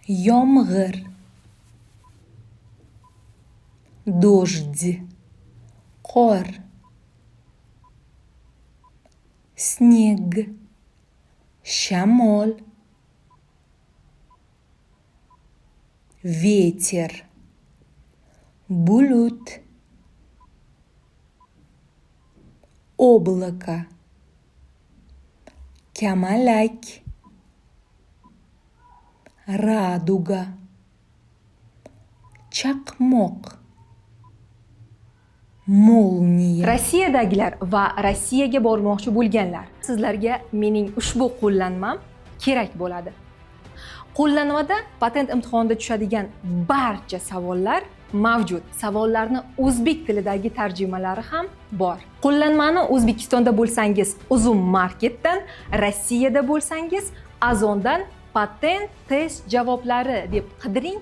Yomg'ir. Дождь. Qor. Снег. Shamol. Ветер. Bulut. Облако. Kamalak. Радуга. Chaqmoq. Молния. Rossiyadagilar va Rossiyaga bormoqchi bo'lganlar, sizlarga mening ushbu qo'llanmam kerak bo'ladi. Qo'llanmada patent imtihonida tushadigan barcha savollar mavjud. Savollarni o'zbek tilidagi tarjimalari ham bor. Qo'llanmani O'zbekistonda bo'lsangiz, Uzum Marketdan, Rossiyada bo'lsangiz, Azondan patent test javoblari deb qidiring.